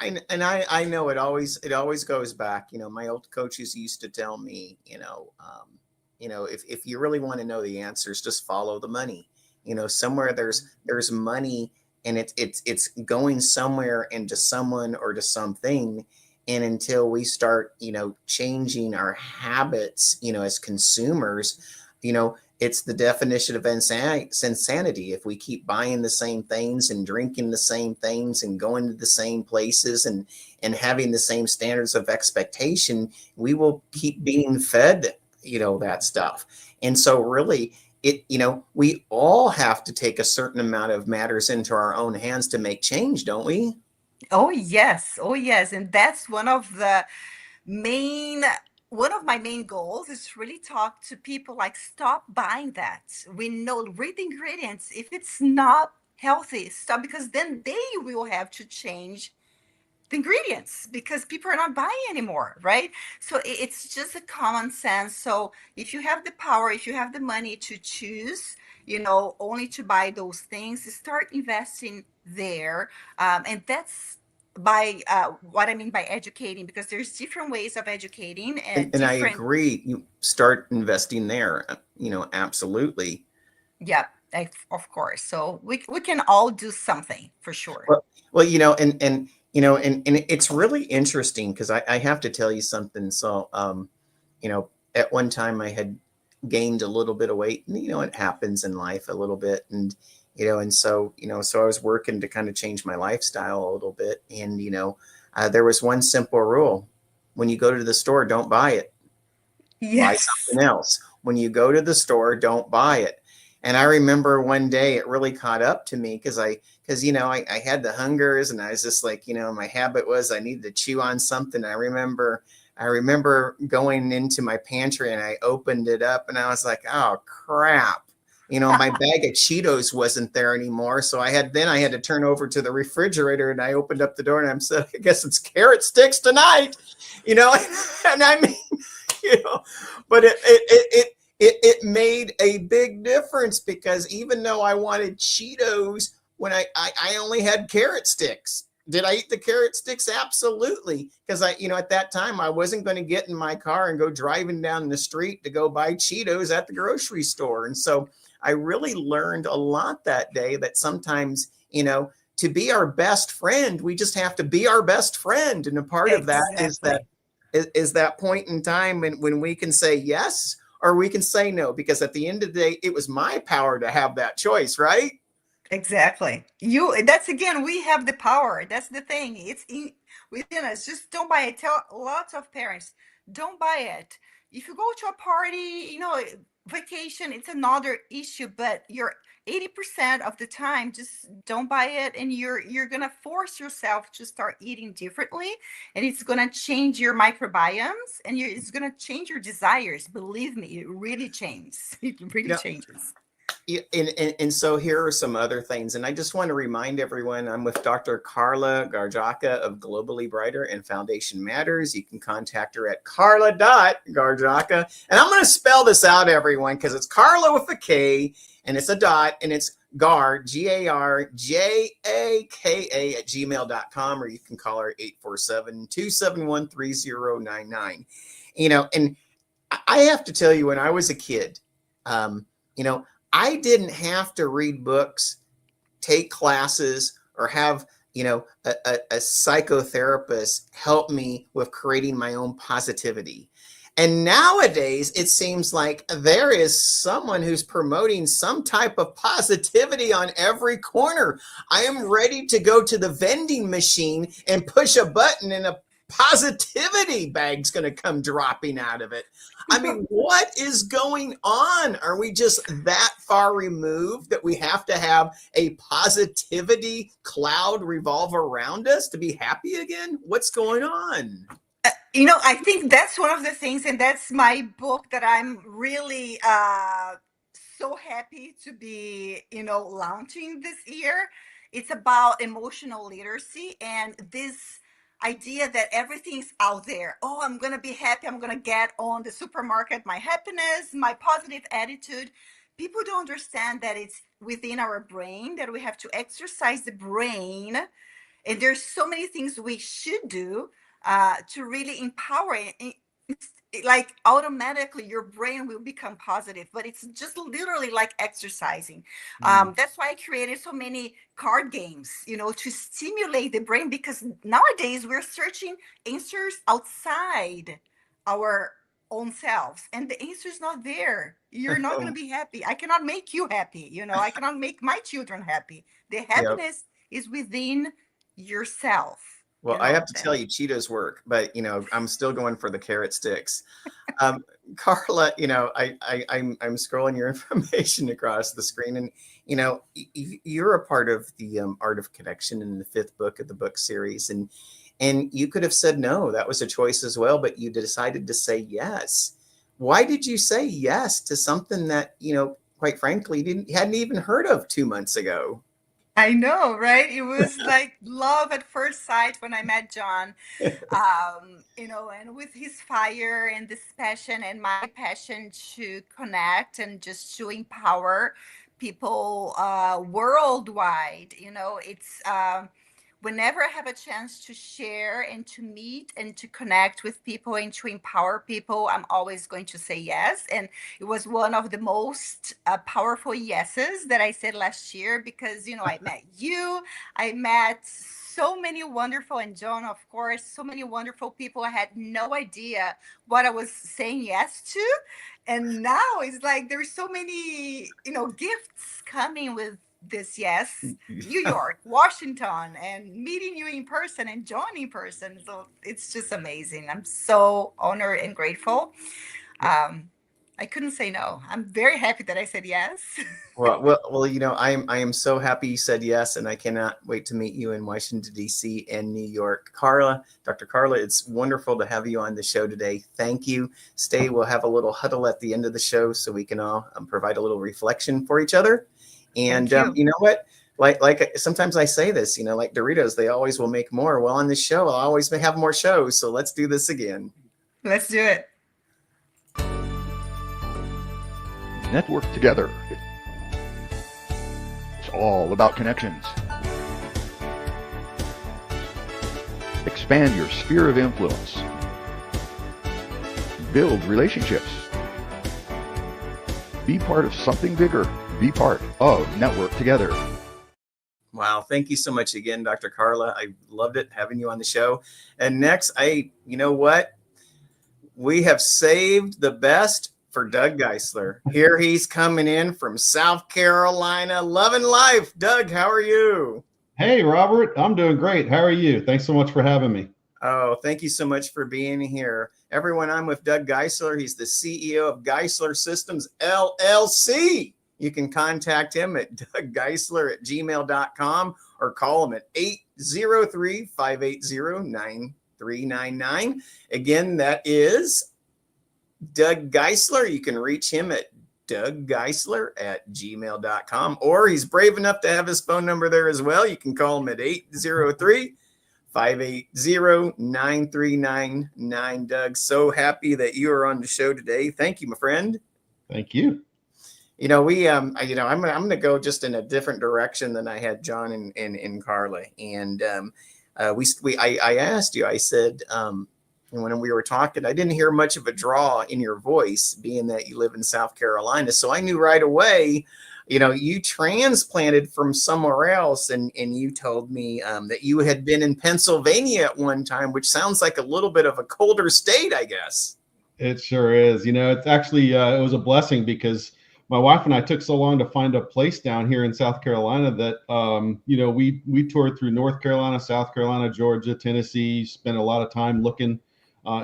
I know it always goes back. My old coaches used to tell me, if you really want to know the answers, just follow the money. Somewhere there's money and it's going somewhere into someone or to something. And until we start, changing our habits, as consumers, it's the definition of insanity. If we keep buying the same things and drinking the same things and going to the same places and having the same standards of expectation, we will keep being fed, that stuff. And so really, we all have to take a certain amount of matters into our own hands to make change, don't we? Oh yes, oh yes, and that's main one of my main goals is to really talk to people like stop buying that. We know, read the ingredients. If it's not healthy, stop, because then they will have to change the ingredients because people are not buying anymore, right? So it's just a common sense. So if you have the power, if you have the money to choose, only to buy those things, start investing there. And that's by what I mean by educating, because there's different ways of educating and And I different. agree. You start investing there, absolutely. Yeah, of course. So we can all do something for sure. Well, and it's really interesting because I have to tell you something. So, at one time I had gained a little bit of weight, and, it happens in life a little bit. And, so I was working to kind of change my lifestyle a little bit. And, there was one simple rule: when you go to the store, don't buy it. Buy Yes. something else. When you go to the store, don't buy it. And I remember one day it really caught up to me because I had the hungers, and I was just like, my habit was I needed to chew on something. I remember going into my pantry and I opened it up and I was like, oh crap. My bag of Cheetos wasn't there anymore. So I had to turn over to the refrigerator, and I opened up the door and I'm said, I guess it's carrot sticks tonight, and I mean, but it made a big difference, because even though I wanted Cheetos, when I only had carrot sticks. Did I eat the carrot sticks? Absolutely. Because at that time I wasn't going to get in my car and go driving down the street to go buy Cheetos at the grocery store. And so I really learned a lot that day, that sometimes, to be our best friend, we just have to be our best friend. And a part of that is that point in time when we can say yes, or we can say no, because at the end of the day, it was my power to have that choice, right? Exactly. That's again, we have the power. That's the thing. Within us. Just don't buy it. Tell lots of parents, don't buy it. If you go to a party, vacation, it's another issue, but you're 80% of the time, just don't buy it. And you're gonna force yourself to start eating differently, and it's gonna change your microbiomes, and it's gonna change your desires. Believe me, it really changes. It really changes. And so here are some other things. And I just want to remind everyone, I'm with Dr. Karla Garjaka of Globally Brighter and Foundation Matters. You can contact her at karla.garjaka. And I'm going to spell this out, everyone, because it's Karla with a K, and it's a dot, and it's Garjaka at gmail.com, or you can call her 847-271-3099. And I have to tell you, when I was a kid, I didn't have to read books, take classes, or have, a psychotherapist help me with creating my own positivity. And nowadays, it seems like there is someone who's promoting some type of positivity on every corner. I am ready to go to the vending machine and push a button, and a positivity bag's going to come dropping out of it. I mean, what is going on? Are we just that far removed that we have to have a positivity cloud revolve around us to be happy again? What's going on? I think that's one of the things, and that's my book that I'm really so happy to be, launching this year. It's about emotional literacy and this idea that everything's out there. Oh, I'm going to be happy. I'm going to get on the supermarket, my happiness, my positive attitude. People don't understand that it's within our brain, that we have to exercise the brain. And there's so many things we should do to really empower it. like automatically your brain will become positive, but it's just literally like exercising. That's why I created so many card games, to stimulate the brain, because nowadays we're searching answers outside our own selves, and the answer is not there. You're not going to be happy. I cannot make you happy. I cannot make my children happy. The Yep. happiness is within yourself. Well, I have to tell you, Cheetos work, but I'm still going for the carrot sticks. Karla, I'm scrolling your information across the screen, and you're a part of the Art of Connection in the 5th book of the book series, and you could have said no. That was a choice as well, but you decided to say yes. Why did you say yes to something that quite frankly hadn't even heard of 2 months ago? I know, right? It was like love at first sight when I met John, and with his fire and this passion and my passion to connect and just to empower people worldwide. It's whenever I have a chance to share and to meet and to connect with people and to empower people, I'm always going to say yes. And it was one of the most powerful yeses that I said last year, because, I met you, I met so many wonderful, and John, of course, so many wonderful people. I had no idea what I was saying yes to. And now it's like there's so many, gifts coming with this. Yes, New York, Washington, and meeting you in person and John in person. So it's just amazing. I'm so honored and grateful. I couldn't say no. I'm very happy that I said yes. Well, I am so happy you said yes, and I cannot wait to meet you in Washington, D.C. and New York. Karla, Dr. Karla, it's wonderful to have you on the show today. Thank you. Stay. We'll have a little huddle at the end of the show so we can all provide a little reflection for each other. And you know what? Like sometimes I say this, like Doritos, they always will make more. Well, on this show, I'll always have more shows. So let's do this again. Let's do it. Network together. It's all about connections. Expand your sphere of influence. Build relationships. Be part of something bigger. Be part of Network Together. Wow. Thank you so much again, Dr. Karla. I loved it having you on the show. And next, you know what? We have saved the best for DougGiesler. Here he's coming in from South Carolina, loving life. Doug, how are you? Hey, Robert. I'm doing great. How are you? Thanks so much for having me. Oh, thank you so much for being here. Everyone, I'm with DougGiesler. He's the CEO of Giesler Systems, LLC. You can contact him at DougGiesler@gmail.com or call him at 803-580-9399. Again, that is Doug Giesler. You can reach him at DougGiesler@gmail.com, or he's brave enough to have his phone number there as well. You can call him at 803-580-9399. Doug, so happy that you are on the show today. Thank you, my friend. Thank you. I'm going to go just in a different direction than I had John and Karla. And I asked you, I said, when we were talking, I didn't hear much of a draw in your voice, being that you live in South Carolina. So I knew right away, you transplanted from somewhere else. And you told me that you had been in Pennsylvania at one time, which sounds like a little bit of a colder state, I guess. It sure is. It's actually, it was a blessing, because my wife and I took so long to find a place down here in South Carolina that, we toured through North Carolina, South Carolina, Georgia, Tennessee, spent a lot of time looking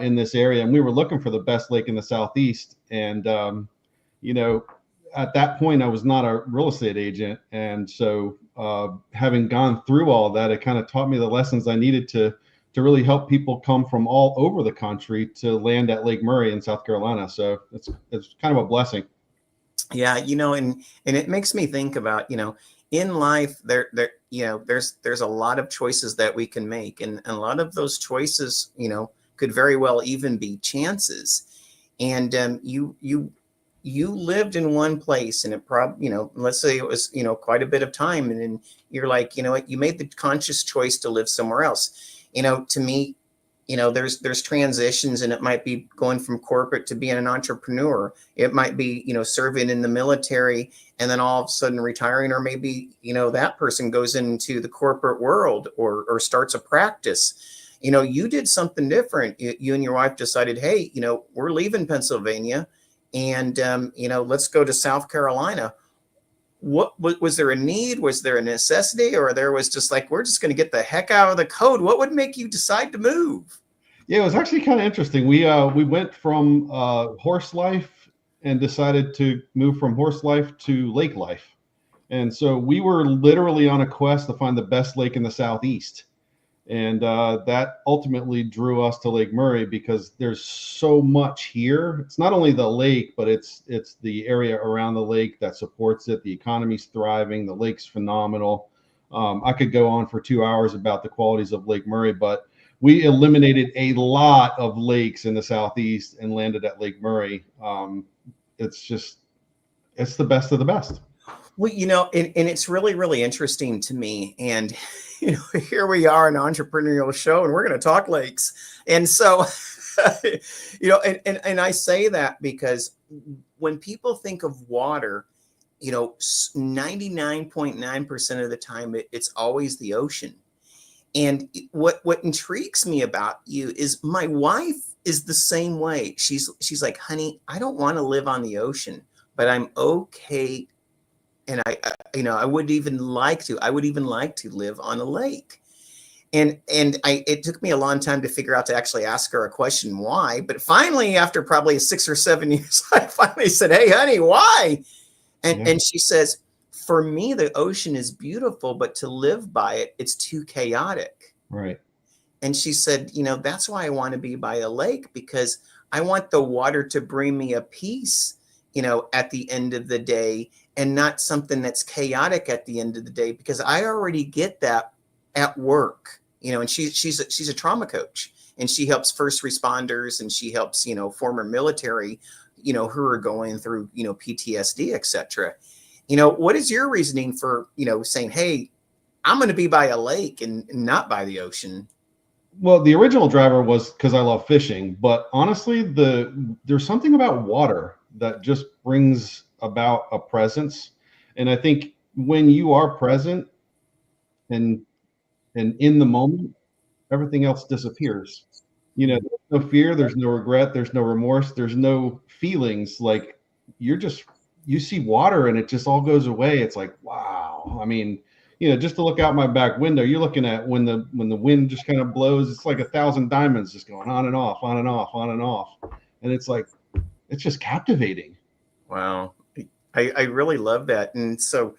in this area. And we were looking for the best lake in the Southeast. And, at that point, I was not a real estate agent. And so having gone through all that, it kind of taught me the lessons I needed to really help people come from all over the country to land at Lake Murray in South Carolina. So it's kind of a blessing. Yeah, and it makes me think about, in life, there's a lot of choices that we can make, and a lot of those choices, could very well even be chances. And you lived in one place, and it probably, let's say it was, quite a bit of time, and then you're like, you made the conscious choice to live somewhere else. To me, there's transitions, and it might be going from corporate to being an entrepreneur. It might be, serving in the military and then all of a sudden retiring, or maybe, that person goes into the corporate world or starts a practice. You did something different. You and your wife decided, hey, we're leaving Pennsylvania and, let's go to South Carolina. What was there a need? Was there a necessity? Or there was just like, we're just going to get the heck out of the code? What would make you decide to move? Yeah, it was actually kind of interesting. We went from horse life and decided to move from horse life to lake life. And so we were literally on a quest to find the best lake in the Southeast. And that ultimately drew us to Lake Murray because there's so much here. It's not only the lake, but it's the area around the lake that supports it. The economy's thriving. The lake's phenomenal. I could go on for 2 hours about the qualities of Lake Murray, but we eliminated a lot of lakes in the Southeast and landed at Lake Murray. It's the best of the best. Well, and it's really, really interesting to me. And, here we are, an entrepreneurial show, and we're going to talk lakes. And so, and I say that because when people think of water, 99.9% of the time, it's always the ocean. And what intrigues me about you is my wife is the same way. She's like, honey, I don't want to live on the ocean, but I'm okay. And I would even like to live on a lake. And it took me a long time to figure out to actually ask her a question, why? But finally, after probably 6 or 7 years, I finally said, hey, honey, why? And she says, for me, the ocean is beautiful, but to live by it, it's too chaotic. Right. And she said, that's why I want to be by a lake, because I want the water to bring me a peace, at the end of the day, and not something that's chaotic at the end of the day, because I already get that at work, and she's a trauma coach, and she helps first responders, and she helps, former military, who are going through, PTSD, et cetera. What is your reasoning for, saying, hey, I'm going to be by a lake and not by the ocean? Well, the original driver was because I love fishing, but honestly, there's something about water that just brings about a presence. And I think when you are present and in the moment, everything else disappears. There's no fear, there's no regret, there's no remorse, there's no feelings. Like you see water and it just all goes away. It's like, wow. I mean, just to look out my back window, you're looking at when the wind just kind of blows, it's like 1,000 diamonds just going on and off, on and off, on and off. And it's like, it's just captivating. Wow. I really love that. And so,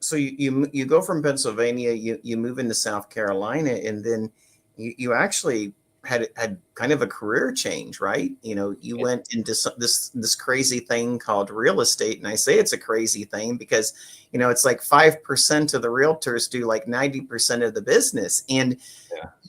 so you go from Pennsylvania, you move into South Carolina, and then you actually had kind of a career change, right? You went into this crazy thing called real estate. And I say it's a crazy thing because, it's like 5% of the realtors do like 90% of the business. And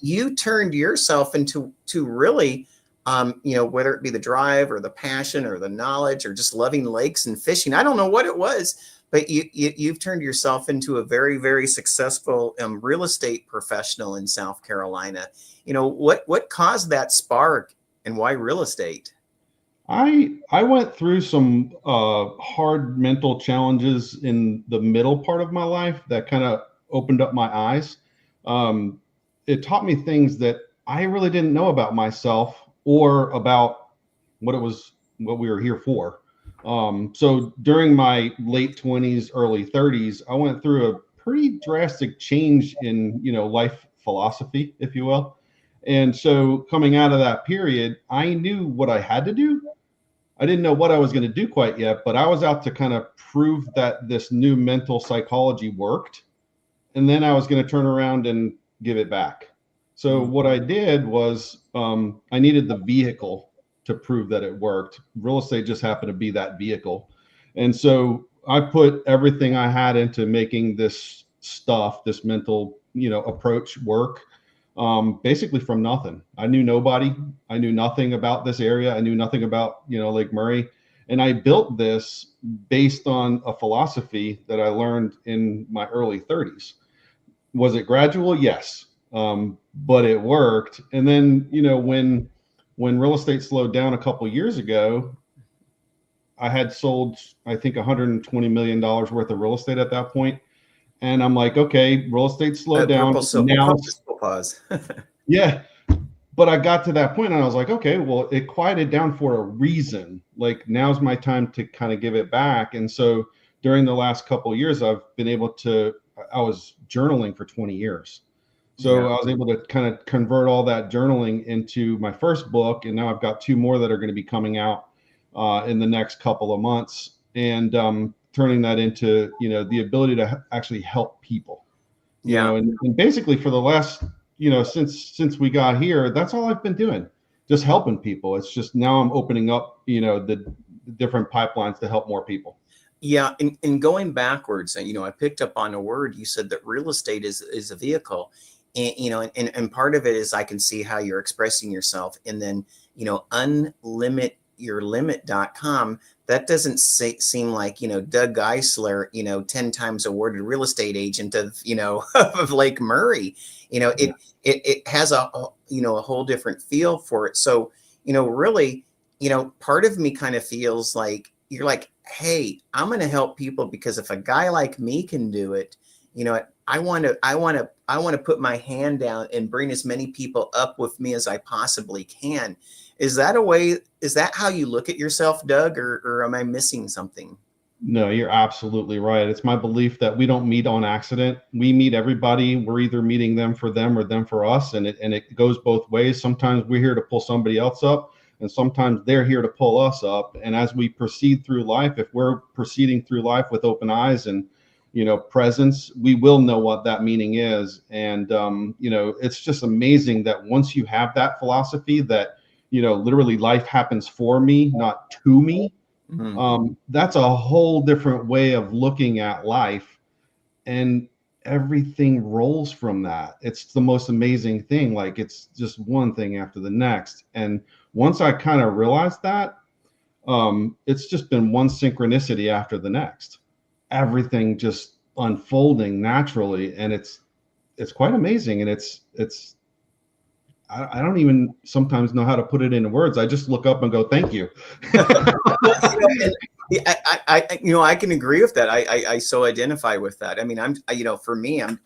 you turned yourself into really, whether it be the drive or the passion or the knowledge or just loving lakes and fishing. I don't know what it was, but you've turned yourself into a very, very successful real estate professional in South Carolina. What caused that spark, and why real estate? I went through some hard mental challenges in the middle part of my life that kind of opened up my eyes. It taught me things that I really didn't know about myself or about what we were here for. So during my late 20s, early 30s, I went through a pretty drastic change in, life philosophy, if you will. And so coming out of that period, I knew what I had to do. I didn't know what I was going to do quite yet, but I was out to kind of prove that this new mental psychology worked. And then I was going to turn around and give it back. So what I did was I needed the vehicle to prove that it worked. Real estate just happened to be that vehicle. And so I put everything I had into making this mental, approach work. Basically from nothing. I knew nobody. I knew nothing about this area. I knew nothing about, Lake Murray. And I built this based on a philosophy that I learned in my early 30s. Was it gradual? Yes. but it worked. And then, you know, when real estate slowed down a couple years ago, I had sold, I think, $120 million worth of real estate at that point. And I'm like, okay, real estate slowed down. Now, purposeful pause. yeah. But I got to that point and I was like, okay, well, it quieted down for a reason. Like, now's my time to kind of give it back. And so during the last couple of years, I've been able to, I was journaling for 20 years. So I was able to kind of convert all that journaling into my first book. And now I've got 2 more that are going to be coming out in the next couple of months, and turning that into, you know, the ability to actually help people, you know, and basically for the last, you know, since we got here, that's all I've been doing, just helping people. It's just now I'm opening up, you know, the different pipelines to help more people. Yeah. And going backwards, you know, I picked up on a word. You said that real estate is a vehicle. And, you know, and part of it is I can see how you're expressing yourself. And then, you know, unlimityourlimit.com, that doesn't seem like, you know, DougGiesler, you know, 10 times awarded real estate agent of, you know, of Lake Murray. You know, it has a, you know, a whole different feel for it. So, you know, really, you know, part of me kind of feels like you're like, hey, I'm going to help people because if a guy like me can do it, you know, I want to put my hand down and bring as many people up with me as I possibly can. Is that a way? Is that how you look at yourself, Doug, or am I missing something? No, you're absolutely right. It's my belief that we don't meet on accident. We meet everybody. We're either meeting them or them for us. And it goes both ways. Sometimes we're here to pull somebody else up, and sometimes they're here to pull us up. And as we proceed through life, if we're proceeding through life with open eyes and, you know, presence, we will know what that meaning is. And, you know, it's just amazing that once you have that philosophy that, you know, literally life happens for me, not to me. That's a whole different way of looking at life, and everything rolls from that. It's the most amazing thing. Like, it's just one thing after the next. And once I kind of realized that, it's just been one synchronicity after the next, everything just unfolding naturally. And it's quite amazing. And it's I don't even sometimes know how to put it into words. I just look up and go, thank you. I can agree with that. I so identify with that. I mean, for me, I'm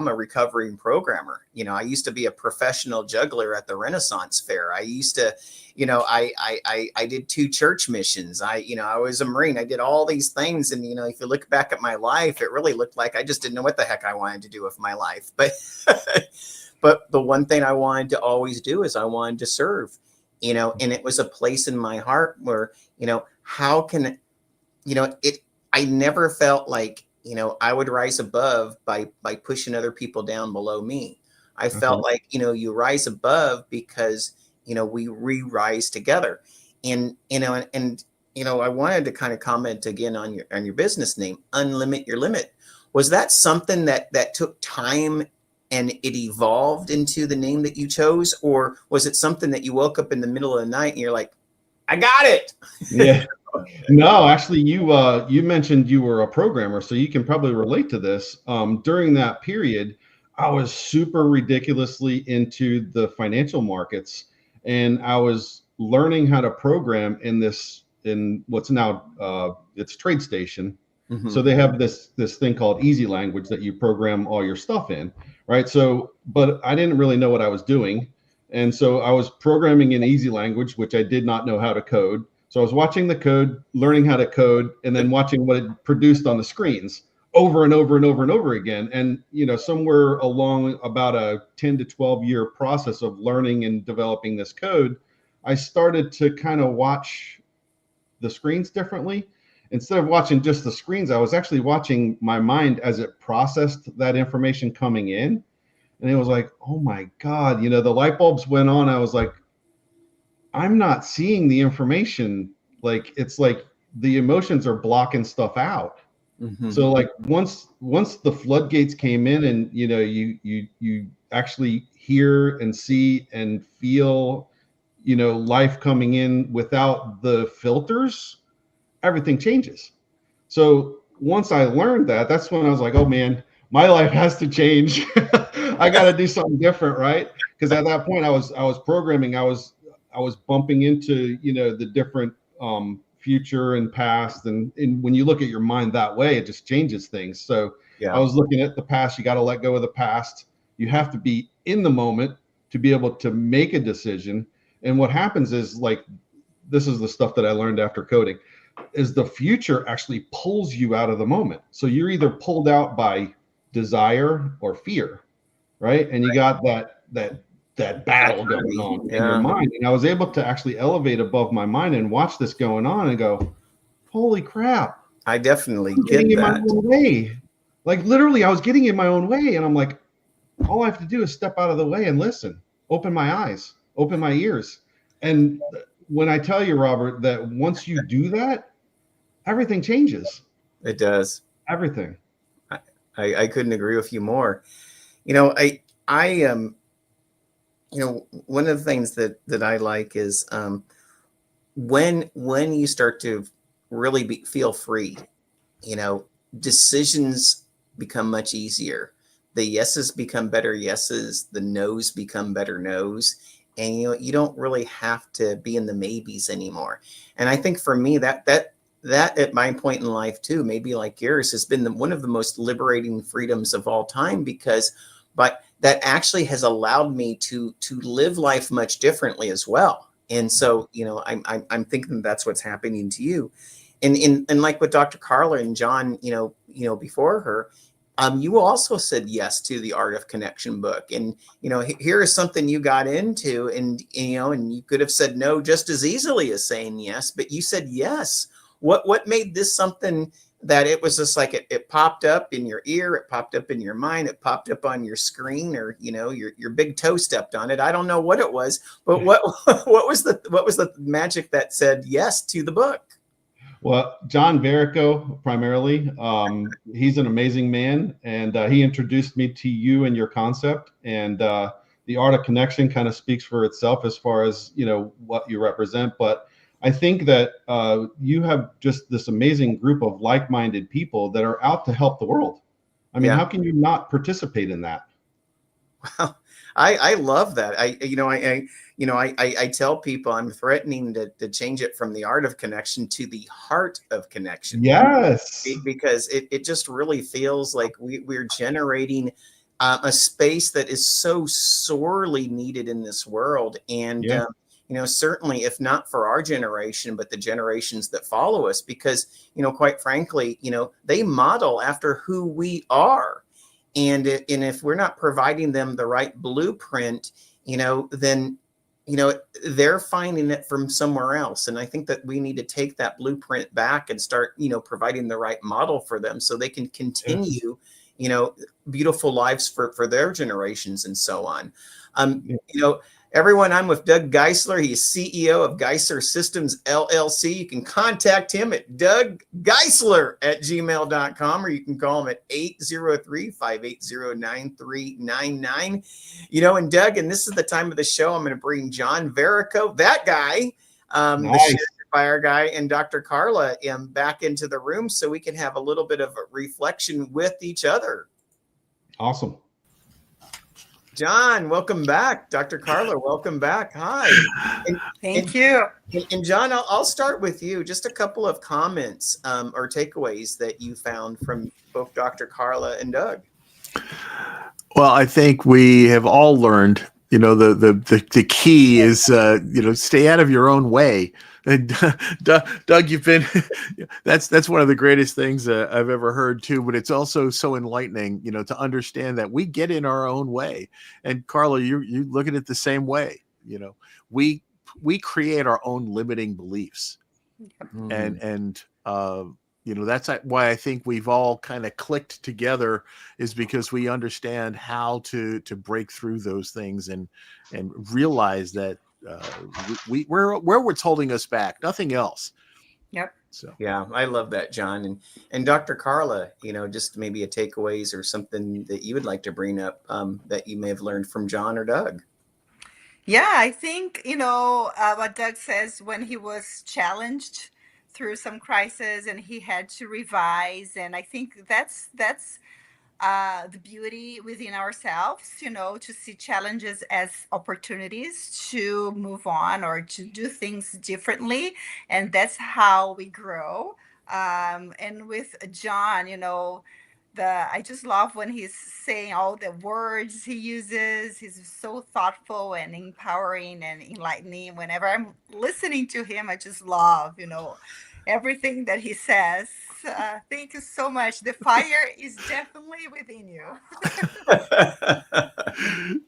a recovering programmer. You know, I used to be a professional juggler at the Renaissance Fair. I used to, you know, I did 2 church missions. I was a Marine. I did all these things. And, you know, if you look back at my life, it really looked like I just didn't know what the heck I wanted to do with my life. But the one thing I wanted to always do is I wanted to serve, you know, and it was a place in my heart where, you know, how can, you know, I never felt like, you know, I would rise above by pushing other people down below me. I felt like, you know, you rise above because, you know, we rise together. And, you know, I wanted to kind of comment again on your business name, Unlimit Your Limit. Was that something that took time and it evolved into the name that you chose? Or was it something that you woke up in the middle of the night and you're like, I got it? Yeah. No, actually, you mentioned you were a programmer, so you can probably relate to this. During that period, I was super ridiculously into the financial markets, and I was learning how to program in what's now it's TradeStation. So they have this thing called Easy Language that you program all your stuff in, right? So, but I didn't really know what I was doing. And so I was programming in Easy Language, which I did not know how to code. So I was watching the code, learning how to code, and then watching what it produced on the screens over and over and over and over again. And, you know, somewhere along about a 10 to 12 year process of learning and developing this code, I started to kind of watch the screens differently. Instead of watching just the screens, I was actually watching my mind as it processed that information coming in. And it was like, oh my God, you know, the light bulbs went on. I was like, I'm not seeing the information. Like, it's like the emotions are blocking stuff out. So like once the floodgates came in and, you know, you actually hear and see and feel, you know, life coming in without the filters, everything changes. So once I learned that, that's when I was like, oh man, my life has to change. I got to do something different, right? Because at that point, I was programming. I was bumping into the different future and past, and when you look at your mind that way, it just changes things. So Yeah. I was looking at the past. You got to let go of the past. You have to be in the moment to be able to make a decision. And what happens is, like, this is the stuff that I learned after coding, is the future actually pulls you out of the moment. So you're either pulled out by desire or fear, right? And you got that battle going on in your mind. And I was able to actually elevate above my mind and watch this going on and go, holy crap. I definitely I'm getting get in my that. own way. Like, literally, I was getting in my own way. And I'm like, all I have to do is step out of the way and listen, open my eyes, open my ears. And when I tell you, Robert, that once you do that, everything changes. It does. Everything. I couldn't agree with you more. I one of the things that I like is when you start to really feel free, decisions become much easier. The yeses become better yeses. The no's become better no's. And you don't really have to be in the maybes anymore. And I think for me that at my point in life too, maybe like yours, has been one of the most liberating freedoms of all time, because that actually has allowed me to live life much differently as well. And so I'm thinking that's what's happening to you. And like with Dr. Karla and John, before her, you also said yes to the Art of Connection book. And, here is something you got into, and you could have said no just as easily as saying yes, but you said yes. What made this something that it was just like it popped up in your ear, it popped up in your mind, it popped up on your screen, or, your big toe stepped on it. I don't know what it was, but what was the magic that said yes to the book? Well, John Verrico, primarily, he's an amazing man, and he introduced me to you and your concept. And the Art of Connection kind of speaks for itself as far as what you represent. But I think that you have just this amazing group of like-minded people that are out to help the world. I mean, how can you not participate in that? Well, I love that. I tell people I'm threatening to change it from the Art of Connection to the Heart of Connection. Yes. Because it just really feels like we're generating a space that is so sorely needed in this world. And, certainly, if not for our generation, but the generations that follow us, because, quite frankly, they model after who we are. And if we're not providing them the right blueprint, then, they're finding it from somewhere else. And I think that we need to take that blueprint back and start, providing the right model for them so they can continue, beautiful lives for their generations and so on. Everyone, I'm with Doug Giesler. He's CEO of Giesler Systems, LLC. You can contact him at DougGiesler@gmail.com, or you can call him at 803-580-9399. And Doug, and this is the time of the show, I'm going to bring John Verrico, that guy, nice. the fire guy, and Dr. Karla back into the room so we can have a little bit of a reflection with each other. Awesome. John, welcome back. Dr. Karla, welcome back. Hi. Thank you. And John, I'll start with you. Just a couple of comments or takeaways that you found from both Dr. Karla and Doug. Well, I think we have all learned, the key is, stay out of your own way. And Doug, you've been, that's one of the greatest things I've ever heard too, but it's also so enlightening, to understand that we get in our own way. And Karla, you look at it the same way. We create our own limiting beliefs. And that's why I think we've all kind of clicked together, is because we understand how to break through those things and realize that where what's holding us back, nothing else. Yep. So yeah, I love that, John. And Dr. Karla, just maybe a takeaways or something that you would like to bring up that you may have learned from John or Doug. Yeah, I think, what Doug says, when he was challenged through some crisis and he had to revise. And I think that's the beauty within ourselves, to see challenges as opportunities to move on or to do things differently. And that's how we grow. And with John, I just love when he's saying all the words he uses. He's so thoughtful and empowering and enlightening. Whenever I'm listening to him, I just love, everything that he says. Thank you so much. The fire is definitely within you.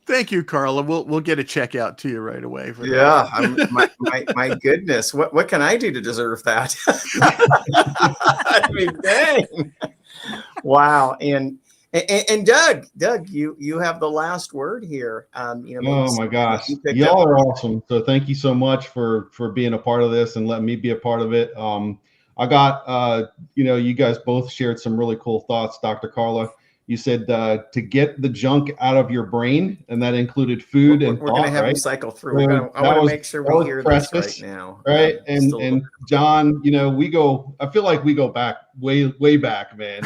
Thank you, Karla. We'll get a check out to you right away. For Yeah, my goodness, what can I do to deserve that? I mean, dang. Wow. And Doug, you have the last word here. Oh my gosh, y'all are awesome. So thank you so much for being a part of this and letting me be a part of it. I got, you guys both shared some really cool thoughts. Dr. Karla, you said to get the junk out of your brain, and that included food and we're thought, going to have right? him cycle through. I want to make sure we hear this right now. Right. And John, I feel like we go back way back, man.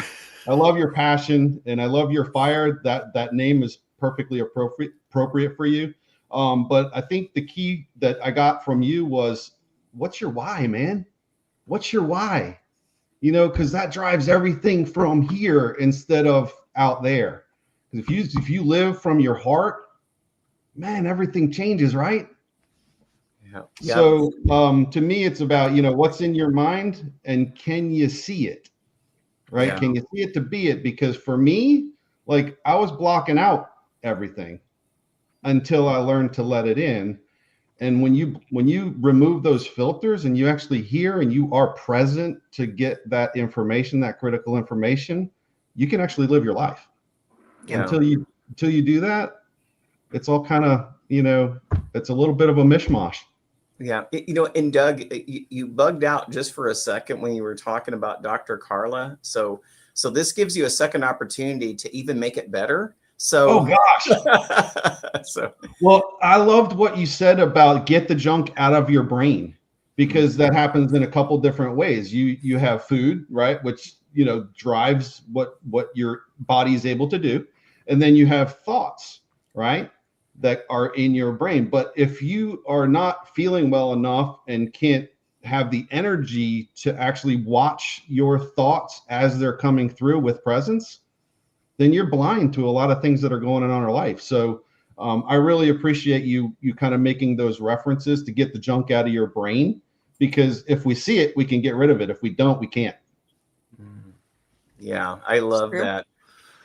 I love your passion and I love your fire. That name is perfectly appropriate for you. But I think the key that I got from you was, what's your why, man? What's your why? Because that drives everything from here instead of out there. Because if you live from your heart, man, everything changes, right? Yeah. So to me, it's about, what's in your mind and can you see it? Right? Yeah. Can you see it to be it? Because for me, like, I was blocking out everything until I learned to let it in. And when you remove those filters and you actually hear and you are present to get that information, that critical information, you can actually live your life. Yeah. Until you do that, it's all kind of, it's a little bit of a mishmash. Yeah. And Doug, you bugged out just for a second when you were talking about Dr. Karla. So this gives you a second opportunity to even make it better. So, oh gosh. Well, I loved what you said about get the junk out of your brain, because that happens in a couple different ways. You have food, right, which drives what your body is able to do, and then you have thoughts, right, that are in your brain. But if you are not feeling well enough and can't have the energy to actually watch your thoughts as they're coming through with presence, then you're blind to a lot of things that are going on in our life. So I really appreciate you kind of making those references to get the junk out of your brain, because if we see it, we can get rid of it. If we don't, we can't. Yeah, I love that.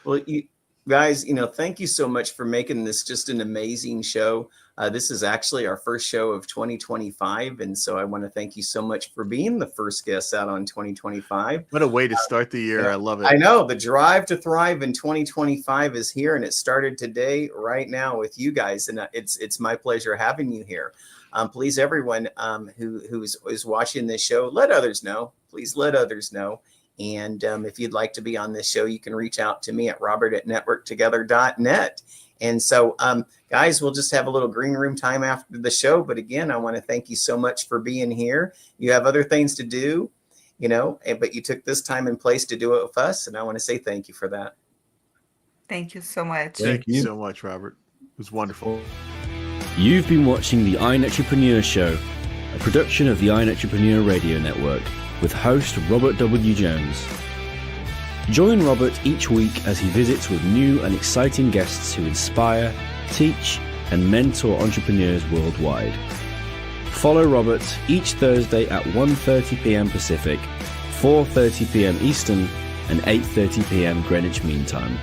Well, you guys, thank you so much for making this just an amazing show. This is actually our first show of 2025. And so I want to thank you so much for being the first guest out on 2025. What a way to start the year. I love it. I know the drive to thrive in 2025 is here, and it started today, right now, with you guys. And it's my pleasure having you here. Please, everyone who is watching this show, let others know. Please let others know. And if you'd like to be on this show, you can reach out to me at robert@networktogether.net. And so, guys, we'll just have a little green room time after the show. But again, I want to thank you so much for being here. You have other things to do, but you took this time and place to do it with us. And I want to say thank you for that. Thank you so much. Thank you so much, Robert. It was wonderful. You've been watching the iEntrepreneur Show, a production of the iEntrepreneur Radio Network, with host Robert W. Jones. Join Robert each week as he visits with new and exciting guests who inspire, teach, and mentor entrepreneurs worldwide. Follow Robert each Thursday at 1:30 p.m. Pacific, 4:30 p.m. Eastern, and 8:30 p.m. Greenwich Mean Time.